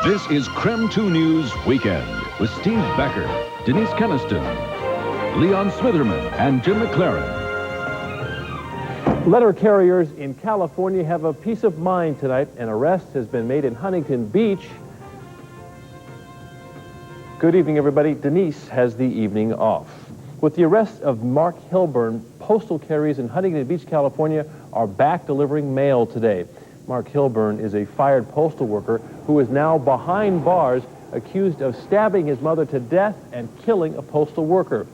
This is KREM 2 News Weekend with Steve Becker, Denise Keniston, Leon Smitherman, and Jim McLaren. Letter carriers in California have a peace of mind tonight. An arrest has been made in Huntington Beach. Good evening, everybody. Denise has the evening off. With the arrest of Mark Hilburn, postal carriers in Huntington Beach, California are back delivering mail today. Mark Hilburn is a fired postal worker who is now behind bars, accused of stabbing his mother to death and killing a postal worker.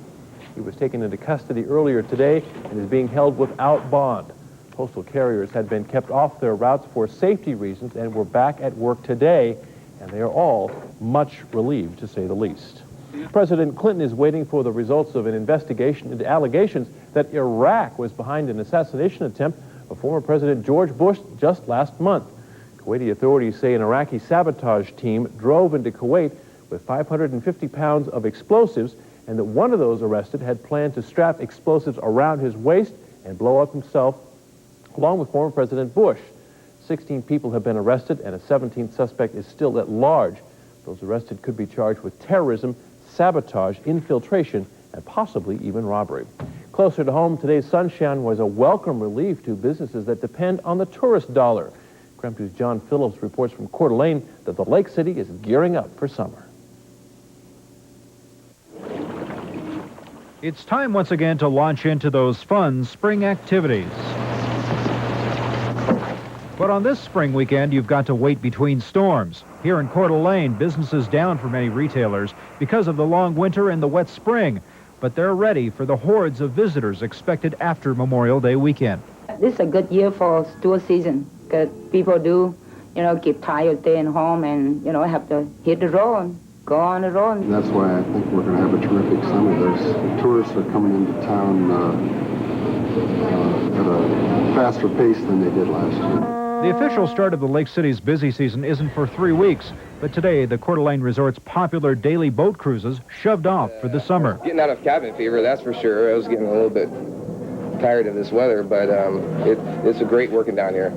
He was taken into custody earlier today and is being held without bond. Postal carriers had been kept off their routes for safety reasons and were back at work today, and they are all much relieved, to say the least. President Clinton is waiting for the results of an investigation into allegations that Iraq was behind an assassination attempt of former President George Bush just last month. Kuwaiti authorities say an Iraqi sabotage team drove into Kuwait with 550 pounds of explosives, and that one of those arrested had planned to strap explosives around his waist and blow up himself, along with former President Bush. 16 people have been arrested, and a 17th suspect is still at large. Those arrested could be charged with terrorism, sabotage, infiltration, and possibly even robbery. Closer to home, today's sunshine was a welcome relief to businesses that depend on the tourist dollar. KREM 2's John Phillips reports from Coeur d'Alene that the Lake City is gearing up for summer. It's time once again to launch into those fun spring activities. But on this spring weekend, you've got to wait between storms. Here in Coeur d'Alene, business is down for many retailers because of the long winter and the wet spring. But they're ready for the hordes of visitors expected after Memorial Day weekend. This is a good year for tour season because people do, get tired staying home and, have to hit the road, go on the road. And that's why I think we're going to have a terrific summer. Tourists are coming into town at a faster pace than they did last year. The official start of the Lake City's busy season isn't for 3 weeks, but today the Coeur d'Alene Resort's popular daily boat cruises shoved off for the summer. Getting out of cabin fever, that's for sure. I was getting a little bit tired of this weather, but it's a great working down here.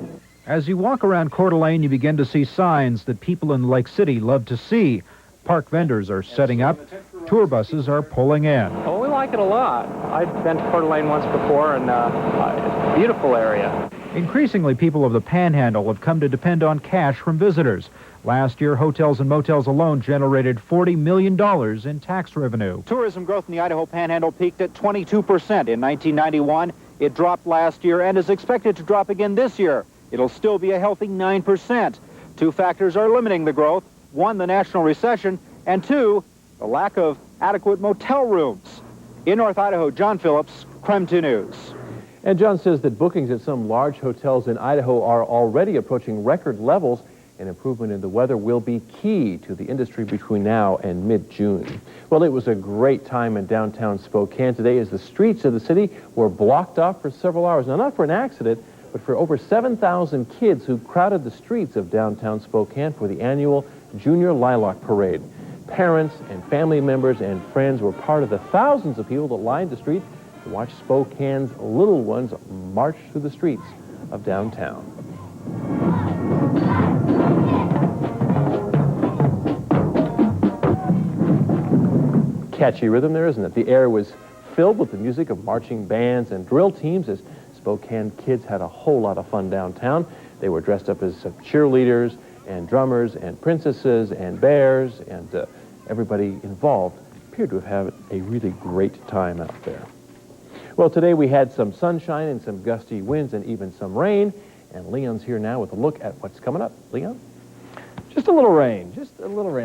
As you walk around Coeur d'Alene, you begin to see signs that people in Lake City love to see. Park vendors are setting up. Tour buses are pulling in. Oh, we like it a lot. I've been to Coeur d'Alene once before, and it's a beautiful area. Increasingly, people of the Panhandle have come to depend on cash from visitors. Last year, hotels and motels alone generated $40 million in tax revenue. Tourism growth in the Idaho Panhandle peaked at 22% in 1991. It dropped last year and is expected to drop again this year. It'll still be a healthy 9%. Two factors are limiting the growth. One, the national recession, and two, the lack of adequate motel rooms. In North Idaho, John Phillips, KREM 2 News. And John says that bookings at some large hotels in Idaho are already approaching record levels, and improvement in the weather will be key to the industry between now and mid-June. Well, it was a great time in downtown Spokane today as the streets of the city were blocked off for several hours. Now, not for an accident, but for over 7,000 kids who crowded the streets of downtown Spokane for the annual Junior Lilac Parade. Parents and family members and friends were part of the thousands of people that lined the street to watch Spokane's little ones march through the streets of downtown. Catchy rhythm there, isn't it? The air was filled with the music of marching bands and drill teams as Spokane kids had a whole lot of fun downtown. They were dressed up as cheerleaders and drummers and princesses and bears, and everybody involved appeared to have had a really great time out there. Well, today we had some sunshine and some gusty winds and even some rain, and Leon's here now with a look at what's coming up. Leon? Just a little rain,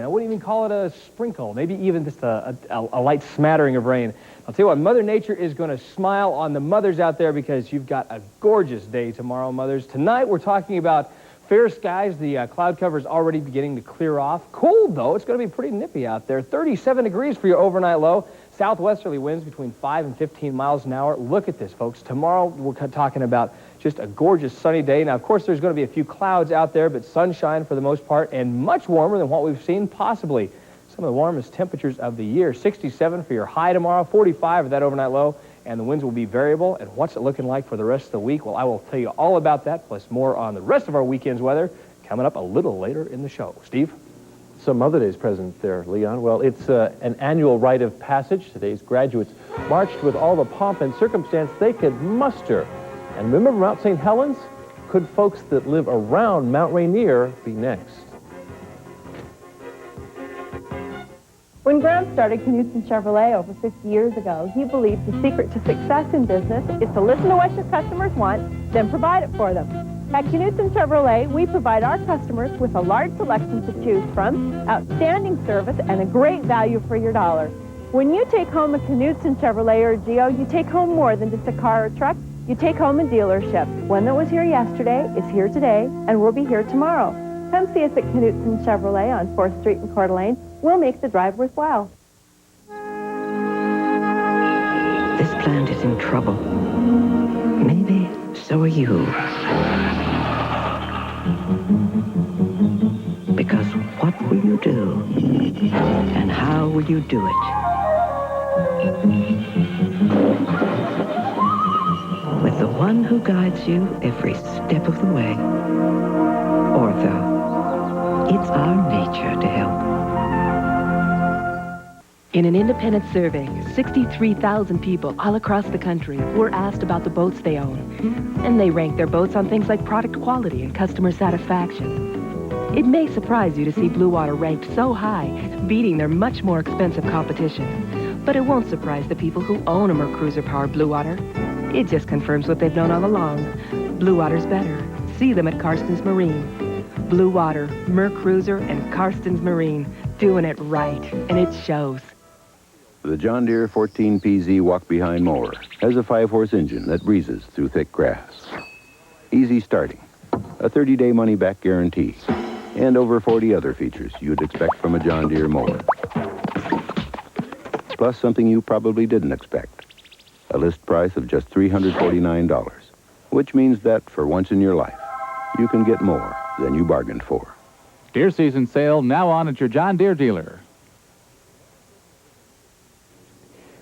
I wouldn't even call it a sprinkle, maybe even just a light smattering of rain. I'll tell you what, Mother Nature is going to smile on the mothers out there because you've got a gorgeous day tomorrow, mothers. Tonight we're talking about fair skies. The cloud cover is already beginning to clear off. Cold, though. It's going to be pretty nippy out there. 37 degrees for your overnight low. Southwesterly winds between 5 and 15 miles an hour. Look at this, folks. Tomorrow we're talking about just a gorgeous sunny day. Now, of course, there's going to be a few clouds out there, but sunshine for the most part and much warmer than what we've seen, possibly some of the warmest temperatures of the year. 67 for your high tomorrow, 45 for that overnight low, and the winds will be variable. And what's it looking like for the rest of the week? Well, I will tell you all about that, plus more on the rest of our weekend's weather coming up a little later in the show. Steve? Some Mother Day's present there, Leon. Well, it's an annual rite of passage. Today's graduates marched with all the pomp and circumstance they could muster. And remember Mount St. Helens? Could folks that live around Mount Rainier be next? When Graham started Knudsen Chevrolet over 50 years ago, he believed the secret to success in business is to listen to what your customers want, then provide it for them. At Knudsen Chevrolet, we provide our customers with a large selection to choose from, outstanding service, and a great value for your dollar. When you take home a Knudsen Chevrolet or a Geo, you take home more than just a car or truck. You take home a dealership. One that was here yesterday is here today and will be here tomorrow. Come see us at Knudsen Chevrolet on 4th Street in Coeur d'Alene. We'll make the drive worthwhile. This plant is in trouble. Maybe so are you. Because what will you do? And how will you do it? With the one who guides you every step of the way. Ortho. It's our nature to help. In an independent survey, 63,000 people all across the country were asked about the boats they own. And they ranked their boats on things like product quality and customer satisfaction. It may surprise you to see Blue Water ranked so high, beating their much more expensive competition. But it won't surprise the people who own a Mercruiser-powered Blue Water. It just confirms what they've known all along. Blue Water's better. See them at Karsten's Marine. Blue Water, Mercruiser, and Karsten's Marine. Doing it right, and it shows. The John Deere 14PZ walk-behind mower has a 5-horse engine that breezes through thick grass. Easy starting, a 30-day money-back guarantee, and over 40 other features you'd expect from a John Deere mower. Plus something you probably didn't expect, a list price of just $349, which means that for once in your life, you can get more than you bargained for. Deer season sale now on at your John Deere dealer.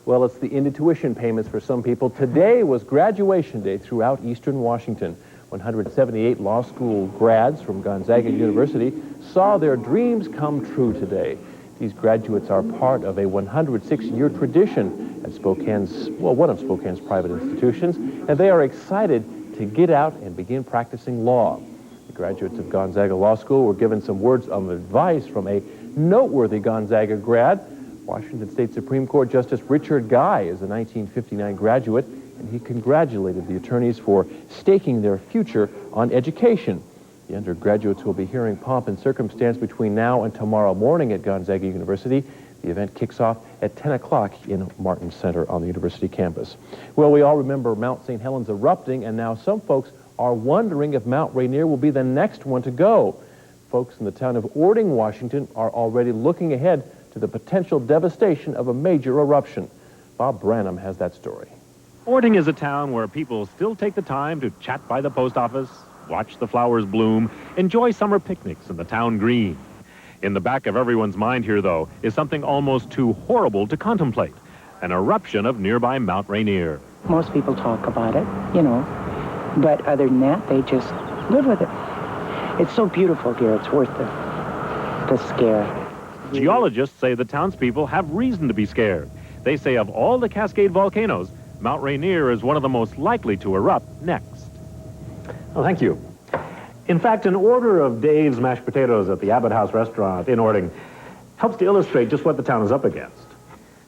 Well, it's the end of tuition payments for some people. Today was graduation day throughout eastern Washington. 178 law school grads from Gonzaga University saw their dreams come true today. These graduates are part of a 106-year tradition at Spokane's, well, one of Spokane's private institutions, and they are excited to get out and begin practicing law. The graduates of Gonzaga Law School were given some words of advice from a noteworthy Gonzaga grad. Washington State Supreme Court Justice Richard Guy is a 1959 graduate, and he congratulated the attorneys for staking their future on education. The undergraduates will be hearing pomp and circumstance between now and tomorrow morning at Gonzaga University. The event kicks off at 10 o'clock in Martin Center on the university campus. Well, we all remember Mount St. Helens erupting, and now some folks are wondering if Mount Rainier will be the next one to go. Folks in the town of Orting, Washington are already looking ahead to the potential devastation of a major eruption. Bob Branham has that story. Orting is a town where people still take the time to chat by the post office, watch the flowers bloom, enjoy summer picnics in the town green. In the back of everyone's mind here, though, is something almost too horrible to contemplate, an eruption of nearby Mount Rainier. Most people talk about it, you know, but other than that, they just live with it. It's so beautiful here, it's worth the scare. Geologists say the townspeople have reason to be scared. They say of all the Cascade volcanoes, Mount Rainier is one of the most likely to erupt next. Oh, thank you. In fact, an order of Dave's mashed potatoes at the Abbott House restaurant in Orting helps to illustrate just what the town is up against.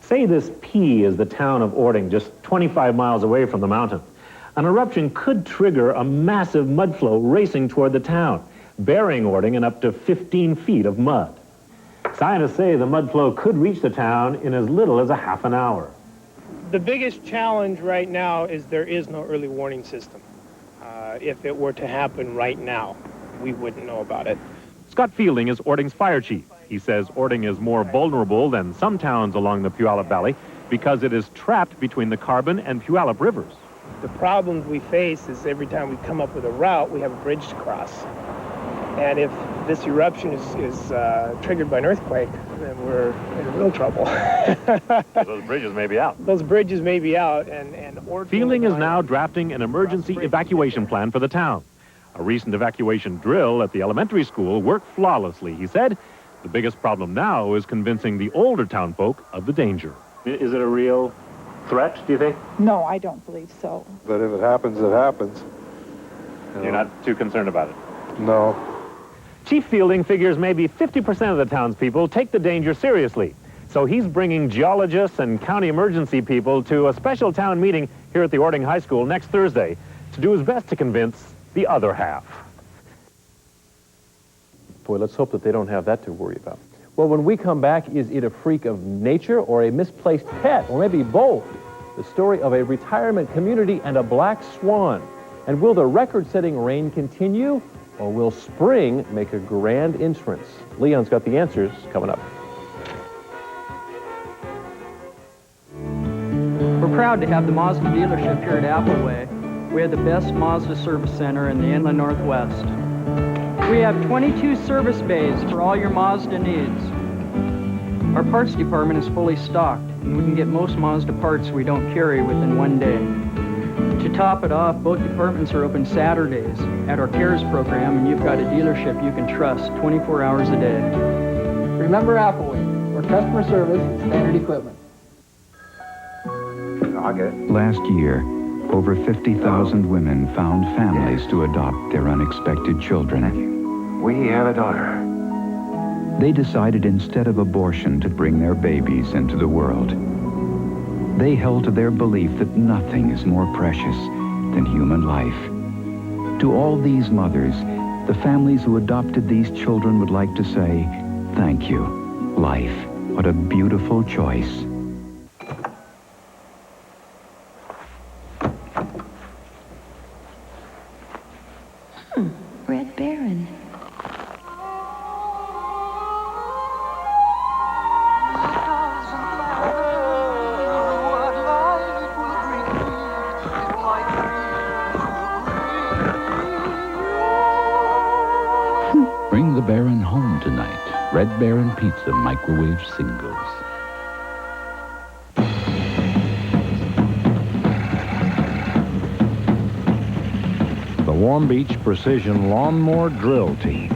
Say this P is the town of Orting, just 25 miles away from the mountain. An eruption could trigger a massive mud flow racing toward the town, burying Orting in up to 15 feet of mud. Scientists say the mud flow could reach the town in as little as a half an hour. The biggest challenge right now is there is no early warning system. If it were to happen right now, we wouldn't know about it. Scott Fielding is Orting's fire chief. He says Orting is more vulnerable than some towns along the Puyallup Valley because it is trapped between the Carbon and Puyallup rivers. The problems we face is every time we come up with a route, we have a bridge to cross. And if this eruption is triggered by an earthquake, then we're in real trouble. Those bridges may be out. Those bridges may be out, and Fielding is now drafting an emergency evacuation plan for the town. A recent evacuation drill at the elementary school worked flawlessly, he said. The biggest problem now is convincing the older town folk of the danger. Is it a real threat, do you think? No, I don't believe so. But if it happens, it happens. You're not too concerned about it? No. Chief Fielding figures maybe 50% of the townspeople take the danger seriously. So he's bringing geologists and county emergency people to a special town meeting here at the Orting High School next Thursday to do his best to convince the other half. Boy, let's hope that they don't have that to worry about. Well, when we come back, is it a freak of nature or a misplaced pet, or maybe both? The story of a retirement community and a black swan. And will the record-setting rain continue, or will spring make a grand entrance? Leon's got the answers coming up. We're proud to have the Mazda dealership here at Apple WA. We have the best Mazda service center in the Inland Northwest. We have 22 service bays for all your Mazda needs. Our parts department is fully stocked, and we can get most Mazda parts we don't carry within 1 day. To top it off, both departments are open Saturdays at our CARES program, and you've got a dealership you can trust 24 hours a day. Remember Appleway, where customer service is standard equipment. Last year, over 50,000 women found families to adopt their unexpected children. We have a daughter. They decided instead of abortion to bring their babies into the world. They held to their belief that nothing is more precious than human life. To all these mothers, the families who adopted these children would like to say, thank you, life. What a beautiful choice. Red Baron. Bring the Baron home tonight. Red Baron Pizza microwave singles. The Warm Beach Precision Lawnmower Drill Team.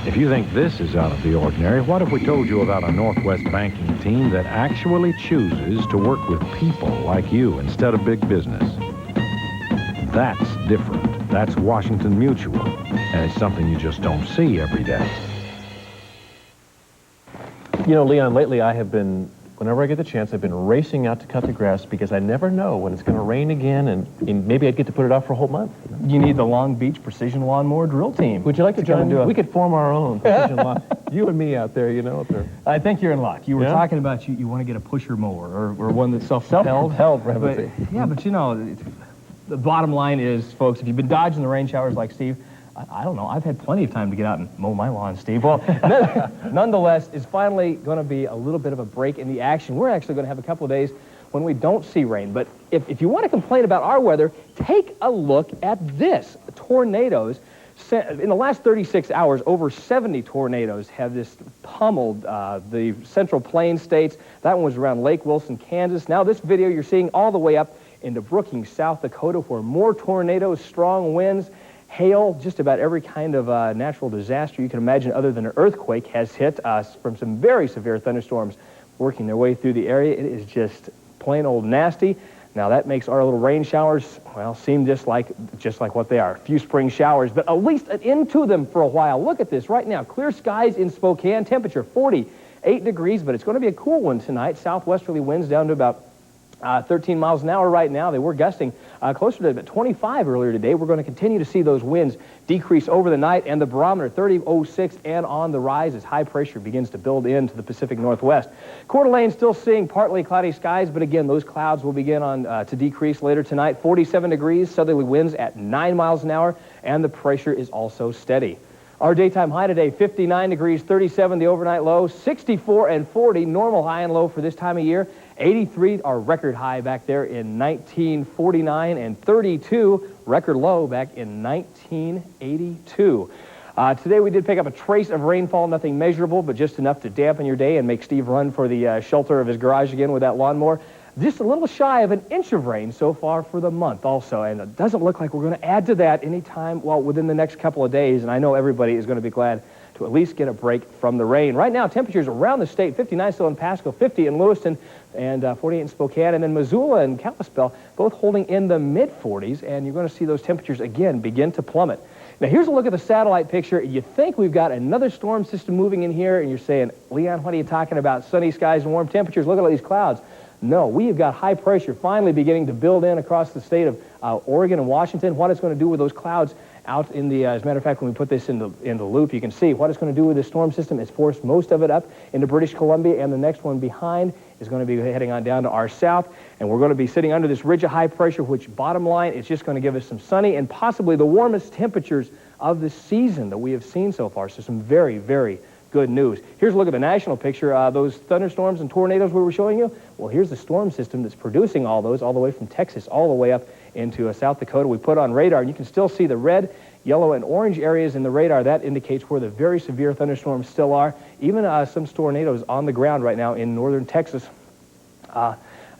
If you think this is out of the ordinary, what if we told you about a Northwest banking team that actually chooses to work with people like you instead of big business? That's different. That's Washington Mutual, and it's something you just don't see every day. You know, Leon, lately I have been, whenever I get the chance, I've been racing out to cut the grass because I never know when it's going to rain again, and maybe I'd get to put it off for a whole month. You need the Long Beach Precision Lawnmower Drill Team. Would you like to join me? We could form our own precision lawn. You and me out there, you know. I think you're in luck. You were talking about you want to get a pusher mower or one that's self-propelled. Self-propelled, yeah, but you know, the bottom line is, folks, if you've been dodging the rain showers like Steve, I don't know, I've had plenty of time to get out and mow my lawn, Steve. Well, nonetheless, it's finally going to be a little bit of a break in the action. We're actually going to have a couple of days when we don't see rain. But if you want to complain about our weather, take a look at this. Tornadoes. In the last 36 hours, over 70 tornadoes have just pummeled the Central Plains states. That one was around Lake Wilson, Kansas. Now this video you're seeing all the way up into Brookings, South Dakota, where more tornadoes, strong winds, hail, just about every kind of natural disaster you can imagine other than an earthquake has hit us from some very severe thunderstorms working their way through the area. It is just plain old nasty. Now that makes our little rain showers, well, seem just like what they are. A few spring showers, but at least an end to them for a while. Look at this right now. Clear skies in Spokane, temperature 48 degrees, but it's going to be a cool one tonight. Southwesterly winds down to about 13 miles an hour right now. They were gusting closer to about 25 earlier today. We're going to continue to see those winds decrease over the night, and the barometer 30.06 and on the rise as high pressure begins to build into the Pacific Northwest. Coeur d'Alene still seeing partly cloudy skies, but again, those clouds will begin to decrease later tonight. 47 degrees, southerly winds at 9 miles an hour, and the pressure is also steady. Our daytime high today, 59 degrees, 37 the overnight low, 64 and 40 normal high and low for this time of year. 83 our record high back there in 1949, and 32 record low back in 1982. Today we did pick up a trace of rainfall, nothing measurable, but just enough to dampen your day and make Steve run for the shelter of his garage again with that lawnmower. Just a little shy of an inch of rain so far for the month also, and it doesn't look like we're going to add to that anytime, well, within the next couple of days, and I know everybody is going to be glad to at least get a break from the rain. Right now, temperatures around the state, 59 still in Pasco, 50 in Lewiston, and 48 in Spokane, and then Missoula and Kalispell both holding in the mid-40s, and you're going to see those temperatures again begin to plummet. Now, here's a look at the satellite picture. You think we've got another storm system moving in here, and you're saying, Leon, what are you talking about? Sunny skies and warm temperatures. Look at all these clouds. No, we have got high pressure finally beginning to build in across the state of Oregon and Washington. What it's going to do with those clouds out in the, as a matter of fact, when we put this in the loop, you can see what it's going to do with the storm system. It's forced most of it up into British Columbia, and the next one behind is going to be heading on down to our south, and we're going to be sitting under this ridge of high pressure, which bottom line, it's just going to give us some sunny and possibly the warmest temperatures of the season that we have seen so far. So some very, very good news. Here's a look at the national picture. Those thunderstorms and tornadoes we were showing you, well, here's the storm system that's producing all those all the way from Texas all the way up into South Dakota. We put on radar, and you can still see the red, yellow, and orange areas in the radar. That indicates where the very severe thunderstorms still are. Even some tornadoes on the ground right now in northern Texas.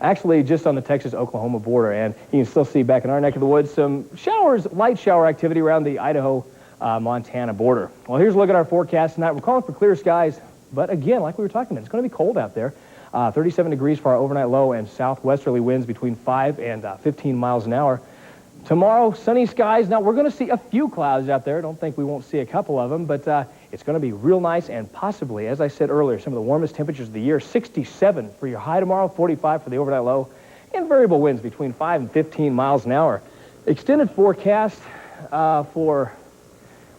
Actually, just on the Texas-Oklahoma border, and you can still see back in our neck of the woods some showers, light shower activity around the Idaho-Montana border. Well, here's a look at our forecast tonight. We're calling for clear skies, but again, like we were talking about, it's going to be cold out there. 37 degrees for our overnight low, and southwesterly winds between 5 and 15 miles an hour. Tomorrow, sunny skies. Now, we're going to see a few clouds out there. Don't think we won't see a couple of them, but it's going to be real nice, and possibly, as I said earlier, some of the warmest temperatures of the year. 67 for your high tomorrow, 45 for the overnight low, and variable winds between 5 and 15 miles an hour. Extended forecast for,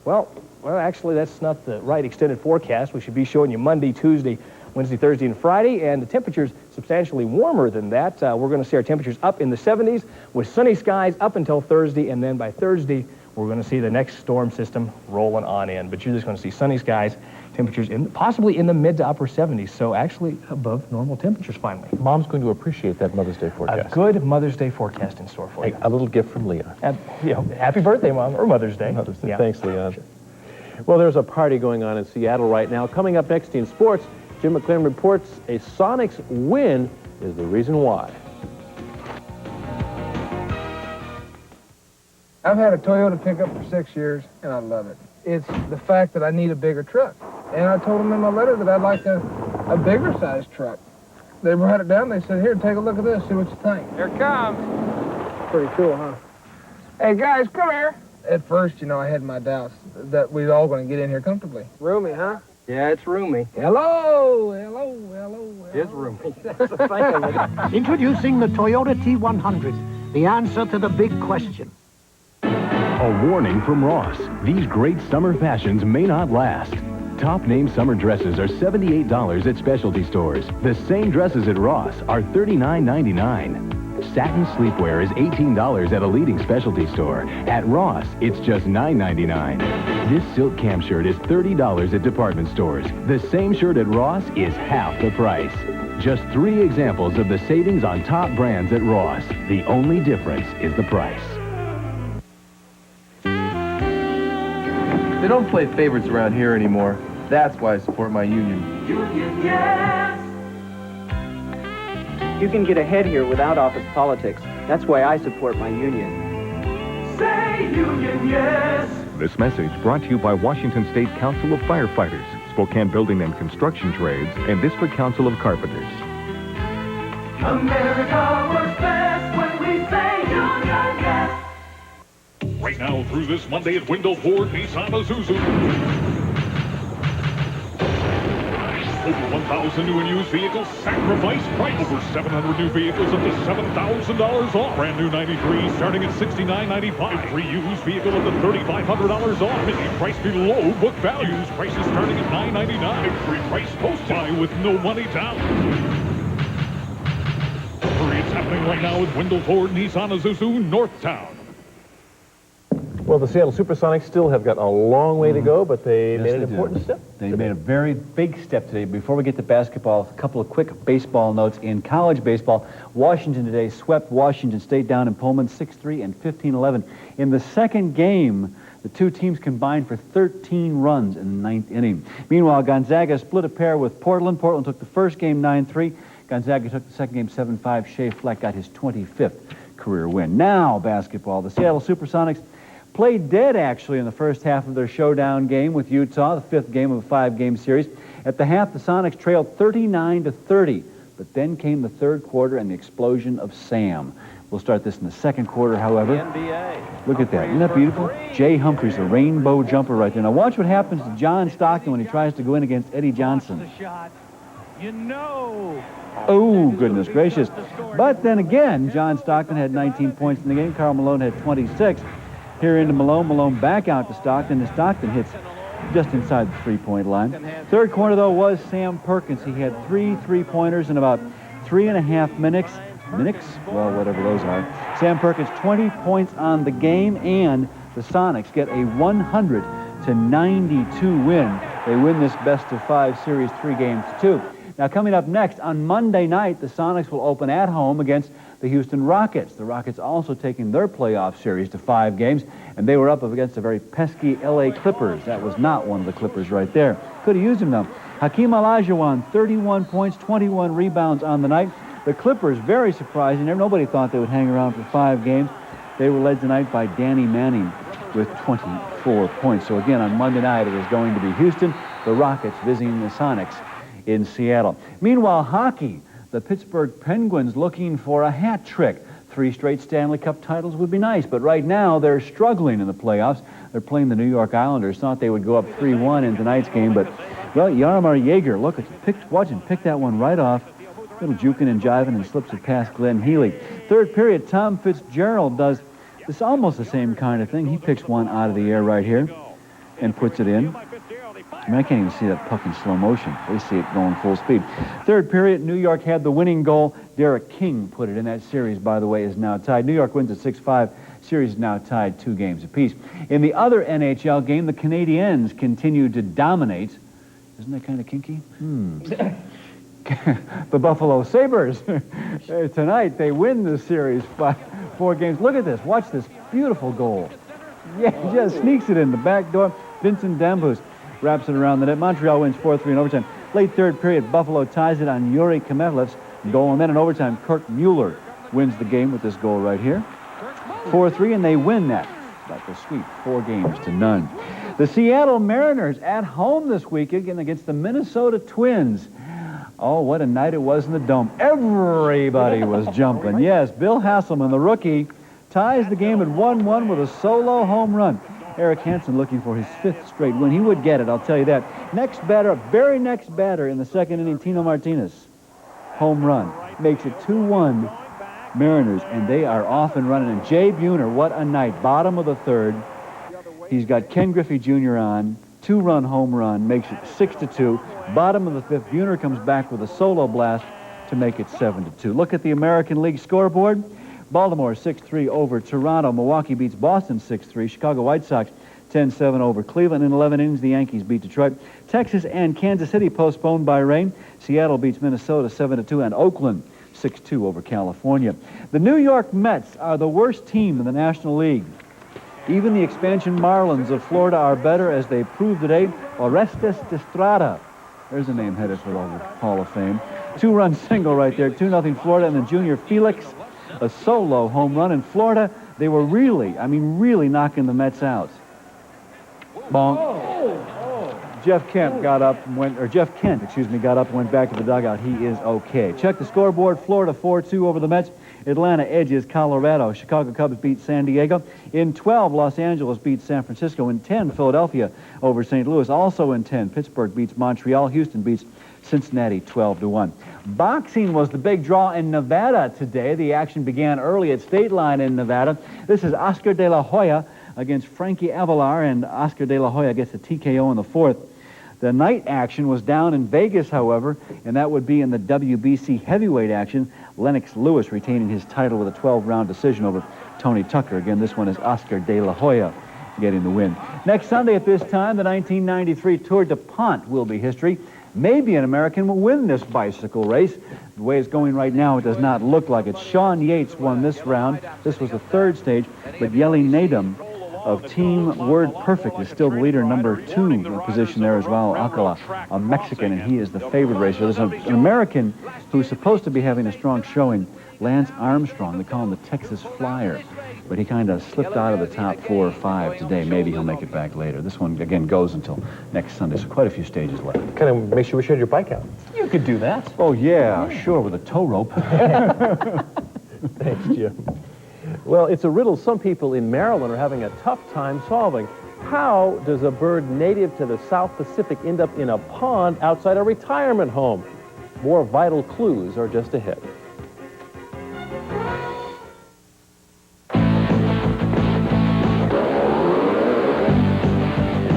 well, actually, that's not the right extended forecast. We should be showing you Monday, Tuesday, Wednesday, Thursday, and Friday, and the temperatures substantially warmer than that. We're going to see our temperatures up in the 70s with sunny skies up until Thursday, and then by Thursday, we're going to see the next storm system rolling on in. But you're just going to see sunny skies, temperatures possibly in the mid to upper 70s, so actually above normal temperatures finally. Mom's going to appreciate that Mother's Day forecast. A good Mother's Day forecast in store for you. A little gift from Leon. Happy birthday, Mom, or Mother's Day. Mother's Day. Yeah. Thanks, Leon. Sure. Well, there's a party going on in Seattle right now. Coming up next in sports, Jim McLaren reports a Sonics win is the reason why. I've had a Toyota pickup for 6 years, and I love it. It's the fact that I need a bigger truck. And I told them in my letter that I'd like a bigger size truck. They brought it down. They said, here, take a look at this, see what you think. Here it comes. Pretty cool, huh? Hey, guys, come here. At first, you know, I had my doubts that we were all going to get in here comfortably. Roomy, huh? Yeah, it's roomy. Hello, hello, hello. It's roomy. That's the thing of it. Introducing the Toyota T100, the answer to the big question. A warning from Ross. These great summer fashions may not last. Top name summer dresses are $78 at specialty stores. The same dresses at Ross are $39.99. Satin sleepwear is $18 at a leading specialty store. At Ross, it's just $9.99. This silk cam shirt is $30 at department stores. The same shirt at Ross is half the price. Just 3 examples of the savings on top brands at Ross. The only difference is the price. They don't play favorites around here anymore. That's why I support my union. Union, yes! You can get ahead here without office politics. That's why I support my union. Say union, yes! This message brought to you by Washington State Council of Firefighters, Spokane Building and Construction Trades, and District Council of Carpenters. America works best when we say union, yes! Right now through this Monday at Wendell Ford Nissan Isuzu. Over 1,000 new and used vehicles sacrificed price. Over 700 new vehicles up to $7,000 off. Brand new 93 starting at $69.95. Every used vehicle up to $3,500 off. Any price below book value. Used prices starting at $9.99. Every price posted. Buy with no money down. Hurry, it's happening right now at Wendell Ford Nissan Isuzu Northtown. Well, the Seattle Supersonics still have got a long way to go, but they made an important step. They made a very big step today. Before we get to basketball, a couple of quick baseball notes. In college baseball, Washington today swept Washington State down in Pullman 6-3 and 15-11. In the second game, the two teams combined for 13 runs in the 9th inning. Meanwhile, Gonzaga split a pair with Portland. Portland took the first game 9-3. Gonzaga took the second game 7-5. Shea Fleck got his 25th career win. Now basketball. The Seattle Supersonics played dead, actually, in the first half of their showdown game with Utah, the fifth game of a 5-game series. At the half, the Sonics trailed 39-30, but then came the third quarter and the explosion of Sam. We'll start this in the second quarter, however. Look at that. Isn't that beautiful? Jay Humphries, a rainbow jumper right there. Now watch what happens to John Stockton when he tries to go in against Eddie Johnson. Oh, goodness gracious. But then again, John Stockton had 19 points in the game. Karl Malone had 26. Here into Malone. Malone back out to Stockton, and Stockton hits just inside the three-point line. Third quarter, though, was Sam Perkins. He had 3 three-pointers in about 3.5 minutes. Well, whatever those are. Sam Perkins, 20 points on the game, and the Sonics get a 100-92 win. They win this best-of-5 series 3-2. Now, coming up next, on Monday night, the Sonics will open at home against the Houston Rockets. The Rockets also taking their playoff series to 5 games, and they were up against a very pesky L.A. Clippers. That was not one of the Clippers right there. Could have used him, though. Hakeem Olajuwon, 31 points, 21 rebounds on the night. The Clippers, very surprising. Nobody thought they would hang around for 5 games. They were led tonight by Danny Manning with 24 points. So again, on Monday night, it is going to be Houston, the Rockets visiting the Sonics in Seattle. Meanwhile, hockey, the Pittsburgh Penguins looking for a hat trick. 3 straight Stanley Cup titles would be nice, but right now they're struggling in the playoffs. They're playing the New York Islanders. Thought they would go up 3-1 in tonight's game, but, well, Jaromir Jagr, look, watch him pick that one right off. Little juking and jiving and slips it past Glenn Healy. Third period, Tom Fitzgerald does this almost the same kind of thing. He picks one out of the air right here and puts it in. I mean, I can't even see that puck in slow motion. They see it going full speed. Third period, New York had the winning goal. Derek King put it in. That series, by the way, is now tied. New York wins at 6-5. Series is now tied 2 games apiece. In the other NHL game, the Canadiens continued to dominate. Isn't that kind of kinky? The Buffalo Sabres. Tonight, they win the series 4 games. Look at this. Watch this beautiful goal. Yeah, he just sneaks it in the back door. Vincent Damphus wraps it around the net. Montreal wins 4-3 in overtime. Late third period, Buffalo ties it on Yuri Kamelev's goal. And then in overtime, Kirk Mueller wins the game with this goal right here. 4-3, and they win that. Like a sweep, 4-0. The Seattle Mariners at home this weekend against the Minnesota Twins. Oh, what a night it was in the Dome. Everybody was jumping. Yes, Bill Hasselman, the rookie, ties the game at 1-1 with a solo home run. Eric Hansen looking for his 5th straight win. He would get it, I'll tell you that. Next batter, very next batter in the second inning, Tino Martinez. Home run. Makes it 2-1 Mariners, and they are off and running. And Jay Buhner, what a night. Bottom of the third. He's got Ken Griffey Jr. on. 2-run home run, makes it 6-2. Bottom of the 5th, Buhner comes back with a solo blast to make it 7-2. Look at the American League scoreboard. Baltimore 6-3 over Toronto. Milwaukee beats Boston 6-3. Chicago White Sox 10-7 over Cleveland. In 11 innings, the Yankees beat Detroit. Texas and Kansas City postponed by rain. Seattle beats Minnesota 7-2, and Oakland 6-2 over California. The New York Mets are the worst team in the National League. Even the expansion Marlins of Florida are better, as they proved today. Orestes Destrada, there's a name headed for the Hall of Fame. 2-run single right there, 2-0 Florida, and then Junior Felix, a solo home run. In Florida, they were really knocking the Mets out. Bonk. Jeff Kent got up and went back to the dugout. He is okay. Check the scoreboard. Florida 4-2 over the Mets. Atlanta edges Colorado. Chicago Cubs beat San Diego. In 12, Los Angeles beats San Francisco. In 10, Philadelphia over St. Louis. Also in 10, Pittsburgh beats Montreal. Houston beats Cincinnati 12-1. Boxing was the big draw in Nevada today. The action began early at State Line in Nevada. This is Oscar De La Hoya against Frankie Avalar, and Oscar De La Hoya gets a TKO in the 4th. The night action was down in Vegas, however, and that would be in the WBC heavyweight action. Lennox Lewis retaining his title with a 12-round decision over Tony Tucker. Again, this one is Oscar De La Hoya getting the win. Next Sunday at this time, the 1993 Tour de Pont will be history. Maybe an American will win this bicycle race. The way it's going right now, it does not look like it. Sean Yates won this round. This was the 3rd stage, but Yeli Nadum of Team Word Perfect is still the leader, number 2 position there as well. Alcala, a Mexican, and he is the favored racer. There's an American who's supposed to be having a strong showing, Lance Armstrong. They call him the Texas Flyer, but he kind of slipped out of the top 4 or 5 today. Maybe he'll make it back later. This one, again, goes until next Sunday, so quite a few stages left. Kind of make sure we share your bike out. You could do that. Oh, yeah, sure, with a tow rope. Thanks, Jim. Well, it's a riddle some people in Maryland are having a tough time solving. How does a bird native to the South Pacific end up in a pond outside a retirement home? More vital clues are just ahead.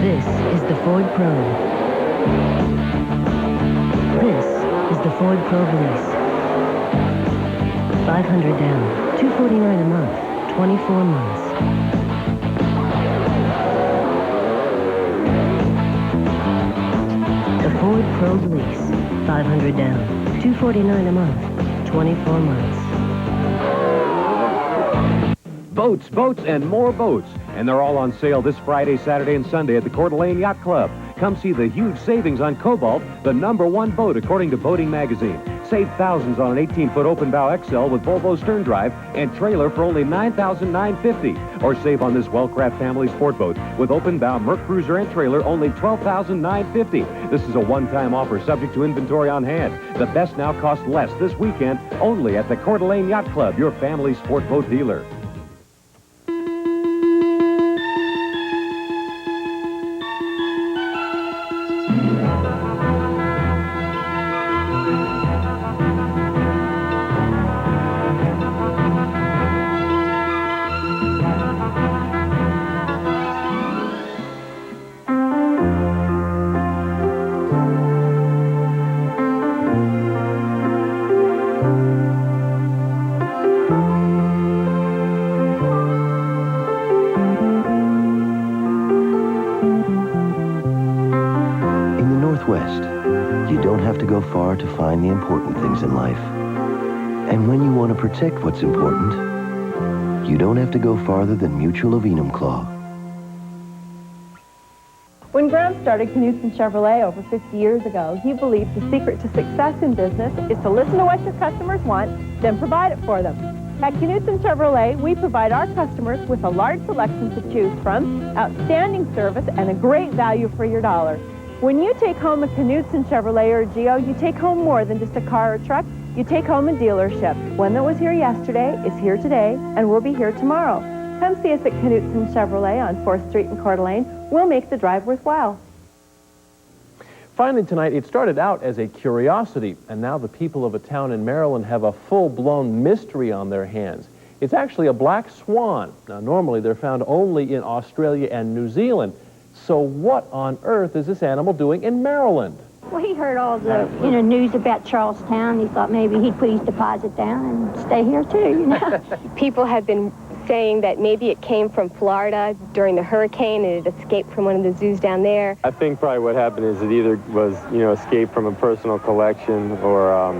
This is the Ford Probe. This is the Ford Probe lease. 500 down, $249 a month, 24 months. The Ford Probe lease, 500 down, $249 a month, 24 months. Boats, boats, and more boats. And they're all on sale this Friday, Saturday, and Sunday at the Coeur d'Alene Yacht Club. Come see the huge savings on Cobalt, the #1 boat according to Boating Magazine. Save thousands on an 18-foot open bow XL with Volvo stern drive and trailer for only $9,950. Or save on this Wellcraft family sport boat with open bow Merc Cruiser and trailer only $12,950. This is a one-time offer subject to inventory on hand. The best now costs less this weekend only at the Coeur d'Alene Yacht Club, your family sport boat dealer. You don't have to go far to find the important things in life. And when you want to protect what's important, you don't have to go farther than Mutual of Enumclaw. When Graham started Knudsen Chevrolet over 50 years ago, he believed the secret to success in business is to listen to what your customers want, then provide it for them. At Knudsen Chevrolet, we provide our customers with a large selection to choose from, outstanding service, and a great value for your dollar. When you take home a Knudsen Chevrolet or Geo, you take home more than just a car or truck. You take home a dealership. One that was here yesterday is here today and will be here tomorrow. Come see us at Knudsen Chevrolet on 4th Street in Coeur d'Alene. We'll make the drive worthwhile. Finally tonight, it started out as a curiosity, and now the people of a town in Maryland have a full-blown mystery on their hands. It's actually a black swan. Now, normally they're found only in Australia and New Zealand. So what on earth is this animal doing in Maryland? Well, he heard all the, news about Charlestown. He thought maybe he'd put his deposit down and stay here too, People have been saying that maybe it came from Florida during the hurricane and it escaped from one of the zoos down there. I think probably what happened is it either was, escaped from a personal collection or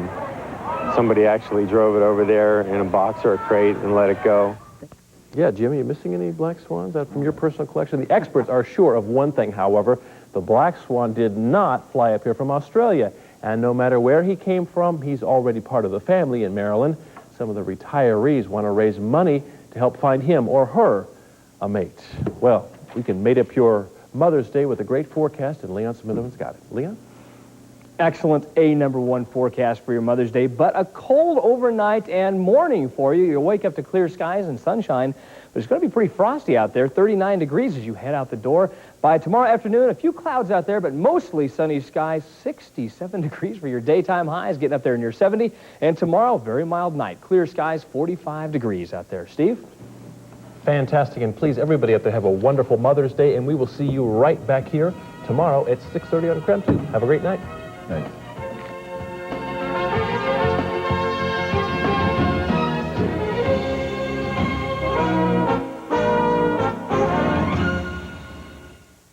somebody actually drove it over there in a box or a crate and let it go. Yeah, Jim, are you missing any black swans from your personal collection? The experts are sure of one thing, however. The black swan did not fly up here from Australia. And no matter where he came from, he's already part of the family in Maryland. Some of the retirees want to raise money to help find him or her a mate. Well, we can mate up your Mother's Day with a great forecast, and Leon Smitherman's got it. Leon? Excellent #1 forecast for your Mother's Day, but a cold overnight and morning for you. You'll wake up to clear skies and sunshine, but it's going to be pretty frosty out there, 39 degrees as you head out the door. By tomorrow afternoon, a few clouds out there, but mostly sunny skies, 67 degrees for your daytime highs, getting up there near 70. And tomorrow, very mild night, clear skies, 45 degrees out there. Steve? Fantastic, and please, everybody out there, have a wonderful Mother's Day, and we will see you right back here tomorrow at 6:30 on KREM 2. Have a great night. Right.